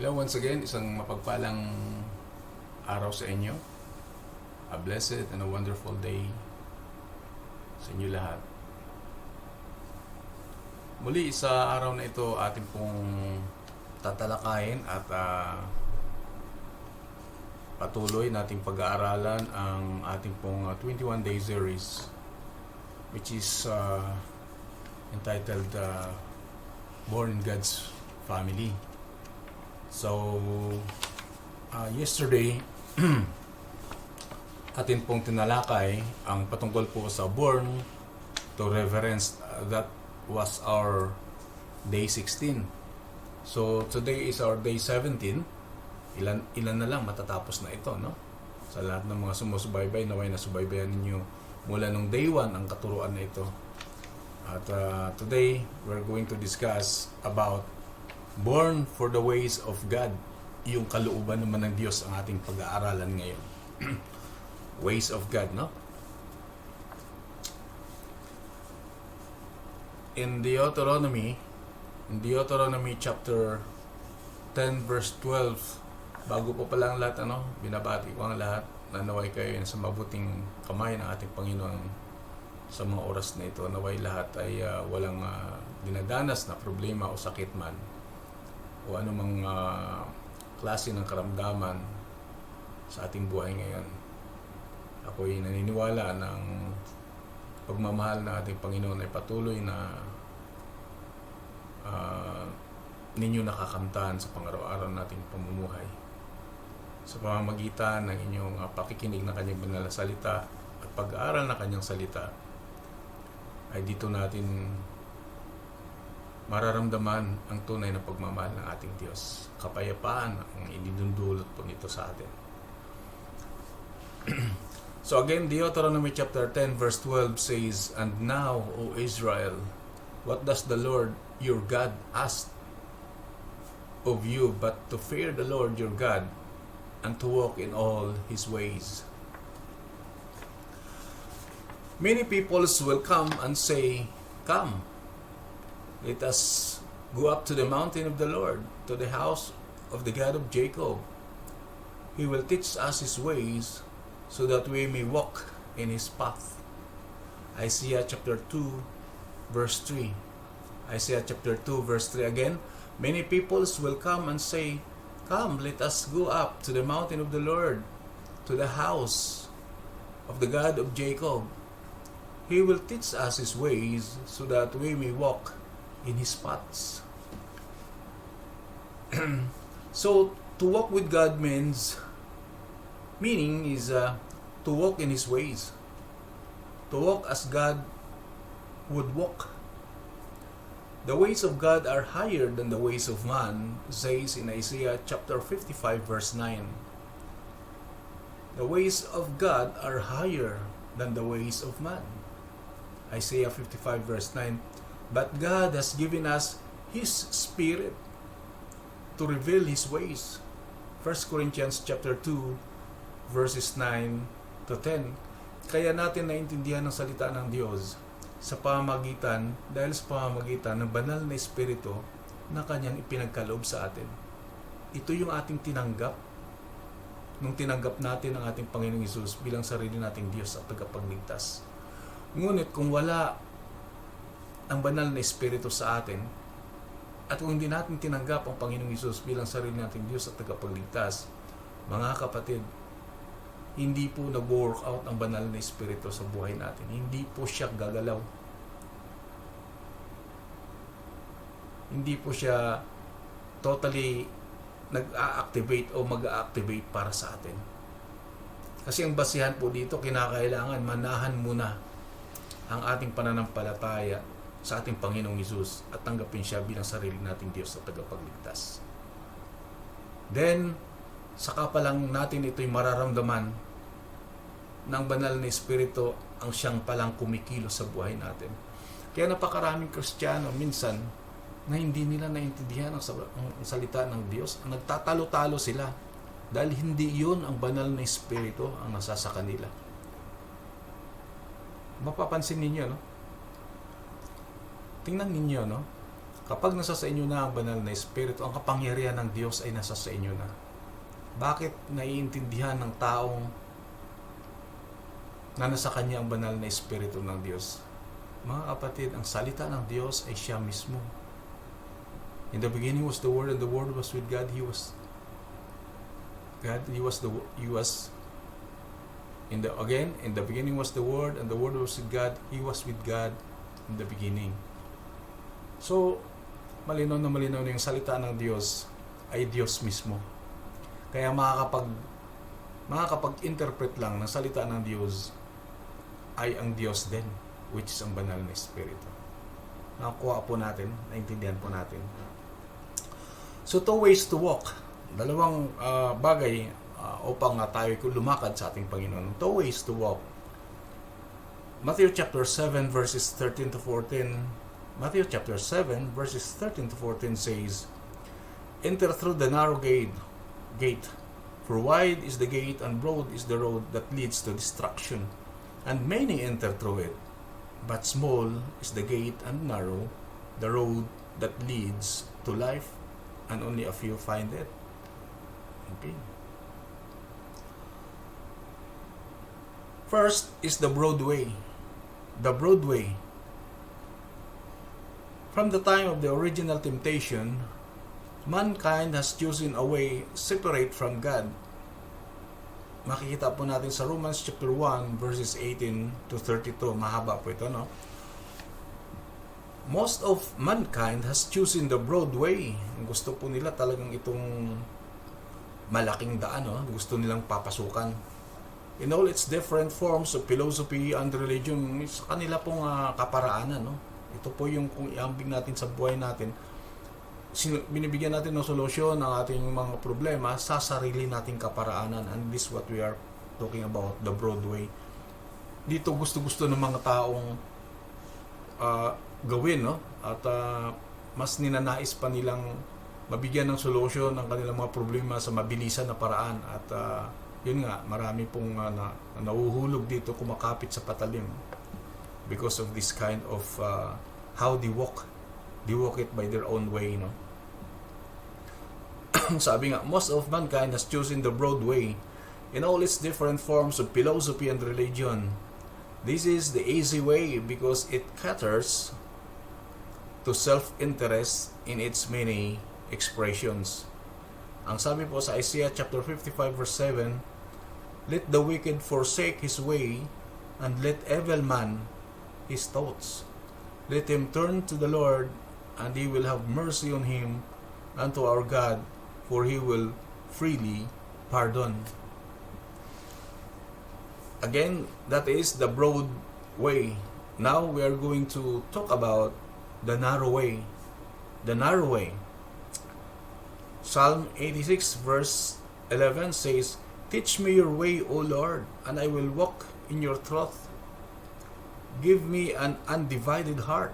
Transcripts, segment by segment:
Hello once again, isang mapagpalang araw sa inyo. A blessed and a wonderful day sa inyo lahat. Muli sa araw na ito, ating pong tatalakayin at patuloy nating pag-aaralan ang ating pong 21-day series, which is entitled Born in God's Family. So, yesterday, atin pong tinalakay ang patungkol po sa born to reverence. That was our day 16. So, today is our day 17. Ilan na lang matatapos na ito, no? Sa lahat ng mga sumusubaybay, naway nasubaybayan ninyo mula nung day 1 ang katuruan na ito. At today, we're going to discuss about born for the ways of God. Yung kalooban naman ng Diyos ang ating pag-aaralan ngayon. Ways of God, no? In Deuteronomy chapter 10 verse 12, bago pa pala ang lahat, binabati ko ang lahat na naway kayo sa mabuting kamay ng ating Panginoon sa mga oras na ito. Naway lahat ay walang dinadanas na problema o sakit man o anumang klase ng karamdaman sa ating buhay ngayon. Ako'y naniniwala ng pagmamahal ng ating Panginoon ay patuloy na ninyo nakakamtan sa pang-araw-araw nating pamumuhay. Sa pamamagitan ng inyong pakikinig ng kanyang banal na salita at pag-aaral ng kanyang salita, ay dito natin mararamdaman ang tunay na pagmamahal ng ating Diyos. Kapayapaan ang idinudulot po nito sa atin. So again, Deuteronomy chapter 10 verse 12 says, "And now, O Israel, what does the Lord your God ask of you but to fear the Lord your God and to walk in all His ways?" Many peoples will come and say, "Come, let us go up to the mountain of the Lord, to the house of the God of Jacob. He will teach us His ways, so that we may walk in His path." Isaiah chapter 2 verse 3. Isaiah chapter 2 verse 3 again. Many peoples will come and say, "Come, let us go up to the mountain of the Lord, to the house of the God of Jacob. He will teach us His ways, so that we may walk in His paths." So, to walk with God meaning is to walk in His ways. To walk as God would walk. The ways of God are higher than the ways of man, says in Isaiah chapter 55 verse 9. The ways of God are higher than the ways of man. Isaiah 55 verse 9. But God has given us His Spirit to reveal His ways. 1 Corinthians chapter 2 verses 9 to 10. Kaya natin naintindihan ang salita ng Diyos dahil sa pamamagitan ng banal na Espiritu na Kanyang ipinagkaloob sa atin. Ito yung ating tinanggap nung tinanggap natin ang ating Panginoong Hesus bilang sarili nating Diyos at tagapagligtas. Ngunit kung wala ang banal na Espiritu sa atin, at kung hindi natin tinanggap ang Panginoong Hesus bilang sarili nating Diyos at tagapagligtas, mga kapatid, hindi po nag-work out ang banal na Espiritu sa buhay natin. Hindi po siya gagalaw. Hindi po siya totally nag-a-activate o mag-a-activate para sa atin. Kasi ang basihan po dito, kinakailangan manahan muna ang ating pananampalataya sa ating Panginoong Hesus at tanggapin siya bilang sarili nating Diyos at tagapagligtas. Then, saka pa lang natin ito'y mararamdaman ng banal na Espiritu ang siyang palang kumikilos sa buhay natin. Kaya napakaraming Kristiyano minsan na hindi nila naintindihan ang salita ng Diyos. Nagtatalo-talo sila dahil hindi yun ang banal na Espiritu ang nasa sa kanila. Mapapansin ninyo, no? Tingnan ninyo, no? Kapag nasa sa inyo na ang banal na Espiritu, ang kapangyarihan ng Diyos ay nasa sa inyo na. Bakit naiintindihan ng taong na nasa kanya ang banal na Espiritu ng Diyos? Mga kapatid, ang salita ng Diyos ay siya mismo. In the beginning was the Word, and the Word was with God. He was God. In the beginning was the Word, and the Word was with God. He was with God in the beginning. So, malinaw na yung salita ng Diyos ay Diyos mismo. Kaya makakapag-interpret lang ng salita ng Diyos ay ang Diyos din, which is ang banal na Espiritu. Nakuha po natin, naintindihan po natin. So, 2 ways to walk. Dalawang bagay upang tayo lumakad sa ating Panginoon. 2 ways to walk. Matthew chapter 7 verses 13 to 14. Matthew chapter 7 verses 13 to 14 says, "Enter through the narrow gate, for wide is the gate and broad is the road that leads to destruction, and many enter through it. But small is the gate and narrow the road that leads to life, and only a few find it." Okay. First is the broad way. The broad way. From the time of the original temptation, mankind has chosen a way separate from God. Makikita po natin sa Romans chapter 1 verses 18 to 32. Mahaba po ito, no? Most of mankind has chosen the broad way. Gusto po nila talagang itong malaking daan, no? Gusto nilang papasukan. In all its different forms of philosophy and religion, sa kanila pong kaparaanan, no? Ito po yung kung iambing natin sa buhay natin, binibigyan natin ng solusyon ng ating mga problema sa sarili nating kaparaanan, and this is what we are talking about, the broad way. Dito gusto-gusto ng mga taong gawin, no? At mas ninanais pa nilang mabigyan ng solusyon ng kanilang mga problema sa mabilisan na paraan, at yun nga, marami pong nauhulog dito, kumakapit sa patalim because of this kind of how they walk it by their own way, no? Sabi nga, most of mankind has chosen the broad way in all its different forms of philosophy and religion. This is the easy way because it caters to self-interest in its many expressions. Ang sabi po sa Isaiah chapter 55 verse 7, "Let the wicked forsake his way, and let evil man his thoughts. Let him turn to the Lord, and He will have mercy on him, and to our God, for He will freely pardon." Again, that is the broad way. Now we are going to talk about the narrow way. The narrow way. Psalm 86 verse 11 says, "Teach me your way, O Lord, and I will walk in your truth. Give me an undivided heart,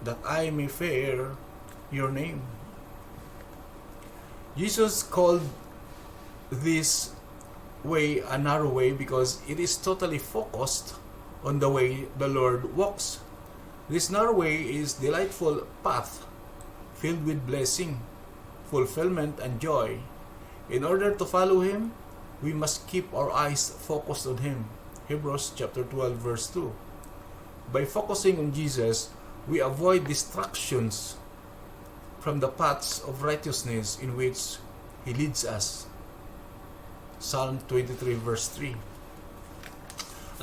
that I may fear your name." Jesus called this way a narrow way because it is totally focused on the way the Lord walks. This narrow way is delightful path filled with blessing, fulfillment, and joy. In order to follow Him, we must keep our eyes focused on Him. Hebrews chapter 12 verse 2. By focusing on Jesus, we avoid distractions from the paths of righteousness in which He leads us. Psalm 23 verse 3.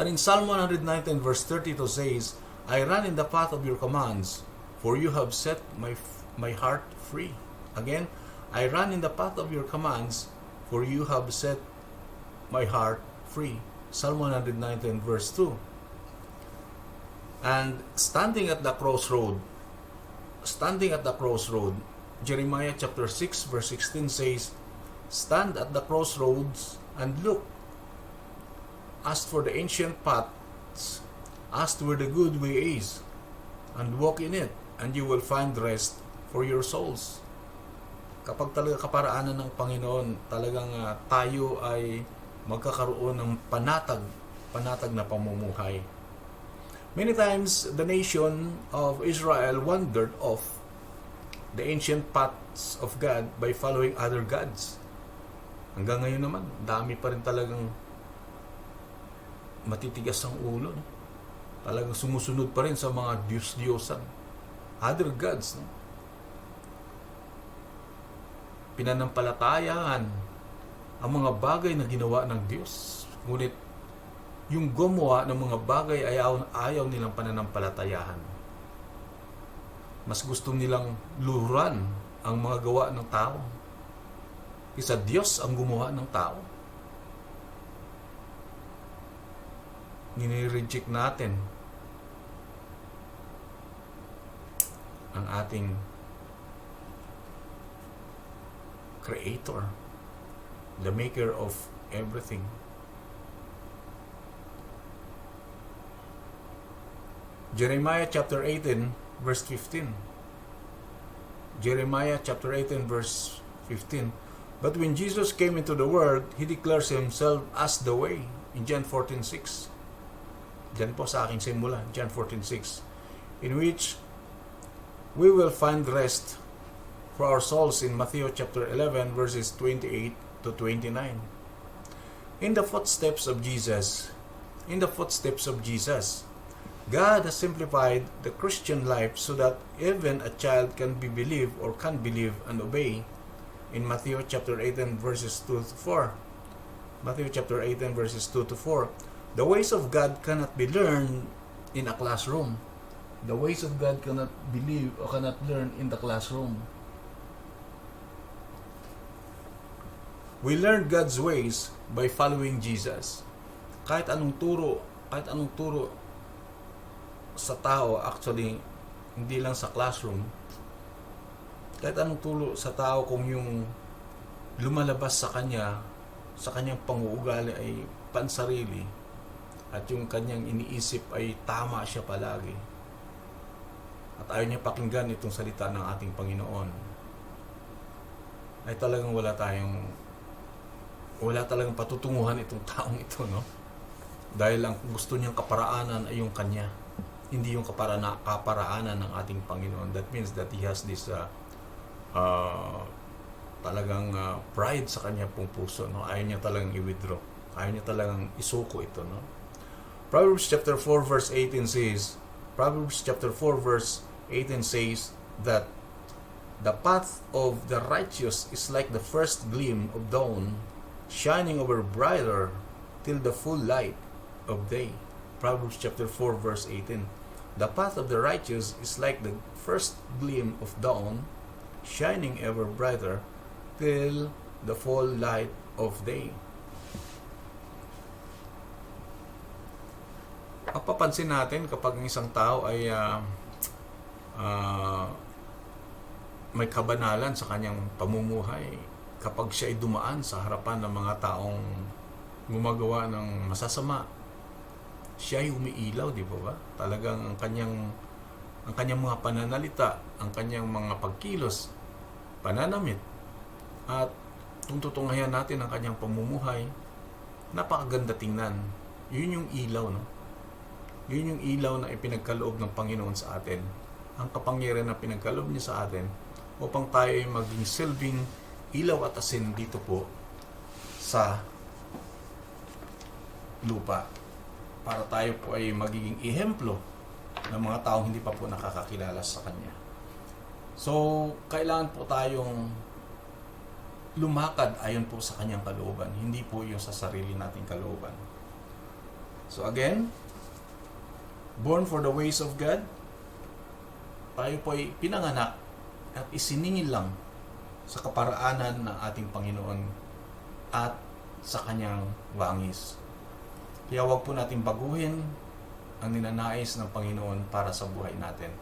And in Psalm 119 verse 32 says, "I run in the path of your commands, for you have set my heart free." Again, I run in the path of your commands, for you have set my heart free. Psalm 119 verse 2. And standing at the crossroad, Jeremiah chapter 6 verse 16 says, "Stand at the crossroads and look. Ask for the ancient paths, ask where the good way is, and walk in it, and you will find rest for your souls." Kapag talaga kaparaanan ng Panginoon, talagang tayo ay magkakaroon ng panatag na pamumuhay. Many times, the nation of Israel wandered off the ancient paths of God by following other gods. Hanggang ngayon naman, dami pa rin talagang matitigas ang ulo. No? Talagang sumusunod pa rin sa mga Diyos-Diyosan. Other gods. No? Pinanampalatayaan ang mga bagay na ginawa ng Diyos. Ngunit yung gumawa ng mga bagay ay ayaw nilang pananampalatayahan. Mas gusto nilang luhuran ang mga gawa ng tao. Isa Diyos ang gumawa ng tao. Nire-reject natin ang ating Creator, the maker of everything. Jeremiah chapter 18 verse 15. Jeremiah chapter 18 verse 15. But when Jesus came into the world, He declares Himself as the way. In John 14:6. Diyan po sa aking simula, John 14:6. In which we will find rest for our souls in Matthew chapter 11 verses 28 to 29. In the footsteps of Jesus, God has simplified the Christian life so that even a child can believe and obey. In Matthew chapter 18 verses 2 to 4. Matthew chapter 18 verses 2 to 4. The ways of God cannot be learned in a classroom. The ways of God cannot learn in the classroom. We learn God's ways by following Jesus. Kahit anong turo sa tao, actually, hindi lang sa classroom, kahit anong turo sa tao kung yung lumalabas sa kanyang panguugali ay pansarili at yung kanyang iniisip ay tama siya palagi at ayaw niya pakinggan itong salita ng ating Panginoon, ay talagang wala talagang patutunguhan itong taong ito, no? Dahil ang gusto niyang kaparaanan ay yung kanya, hindi yung kaparaanan ng ating Panginoon. That means that he has this talagang pride sa kanya pong puso, no? Ayaw niya talagang i-withdraw, ayaw niya talagang isuko ito, no? Proverbs chapter 4 verse 18 says that the path of the righteous is like the first gleam of dawn, shining over brighter till the full light of day. Proverbs chapter 4 verse 18. The path of the righteous is like the first gleam of dawn, shining ever brighter till the full light of day. Mapapansin natin kapag ang isang tao ay may kabanalan sa kanyang pamumuhay, kapag siya ay dumaan sa harapan ng mga taong gumagawa ng masasama, siya ay umiilaw, di ba? Talagang ang kanyang mga pananalita, ang kanyang mga pagkilos, pananamit, at kung tutunghayan natin ang kanyang pamumuhay, napakaganda tingnan. Yun yung ilaw, no? Yun yung ilaw na ipinagkaloob ng Panginoon sa atin. Ang kapangyarihan na pinagkaloob niya sa atin upang tayo ay maging silbing ilaw at asin dito po sa lupa, para tayo po ay magiging ehemplo ng mga taong hindi pa po nakakakilala sa Kanya. So, kailangan po tayong lumakad ayon po sa Kanyang kalooban, hindi po yung sa sarili nating kalooban. So again, born for the ways of God, tayo po ay pinanganak at isiningil lang sa kaparaanan ng ating Panginoon at sa Kanyang wangis. Kaya huwag po natin baguhin ang ninanais ng Panginoon para sa buhay natin.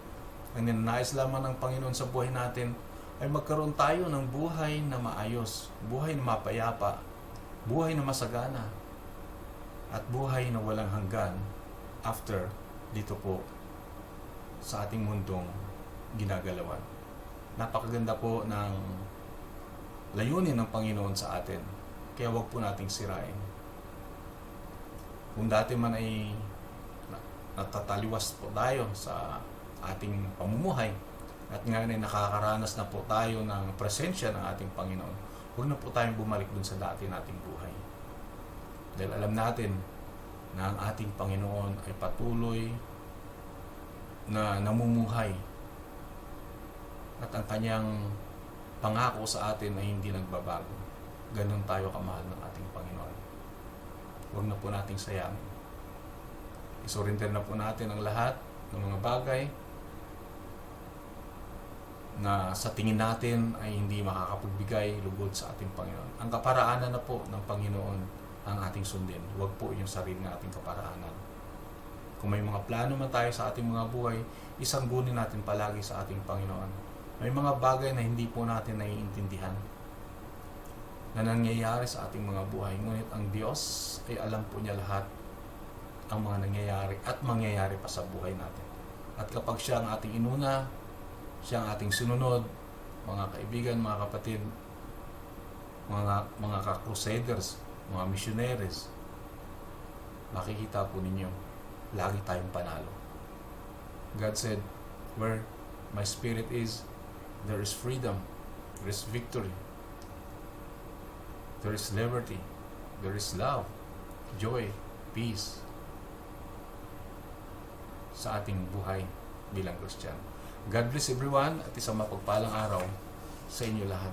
Ang ninanais lamang ng Panginoon sa buhay natin ay magkaroon tayo ng buhay na maayos, buhay na mapayapa, buhay na masagana, at buhay na walang hanggan after dito po sa ating mundong ginagalawan. Napakaganda po ng layunin ng Panginoon sa atin. Kaya huwag po nating sirain. Kung dati man ay natataliwas po tayo sa ating pamumuhay, At ngayon ay nakakaranas na po tayo ng presensya ng ating Panginoon. Huwag na po tayong bumalik dun sa dati nating buhay. Dahil alam natin na ang ating Panginoon ay patuloy na namumuhay. At ang kanyang pangako sa atin ay hindi nagbabago. Ganun tayo kamahal ng ating Panginoon. Huwag na po nating sayangin. Isurrender na po natin ang lahat ng mga bagay na sa tingin natin ay hindi makakapagbigay lugod sa ating Panginoon. Ang kaparaanan na po ng Panginoon ang ating sundin. Huwag po yung sarili ng ating kaparaanan. Kung may mga plano man tayo sa ating mga buhay, isanggunin natin palagi sa ating Panginoon. May mga bagay na hindi po natin naiintindihan na nangyayari sa ating mga buhay. Ngunit ang Diyos ay alam po niya lahat ang mga nangyayari at mangyayari pa sa buhay natin. At kapag siya ang ating inuna, siya ang ating sununod, mga kaibigan, mga kapatid, mga ka-crusaders, mga missionaries, makikita po ninyo, lagi tayong panalo. God said, where my spirit is, there is freedom, there is victory, there is liberty, there is love, joy, peace sa ating buhay bilang Kristiyano. God bless everyone at isang mapagpalang araw sa inyo lahat.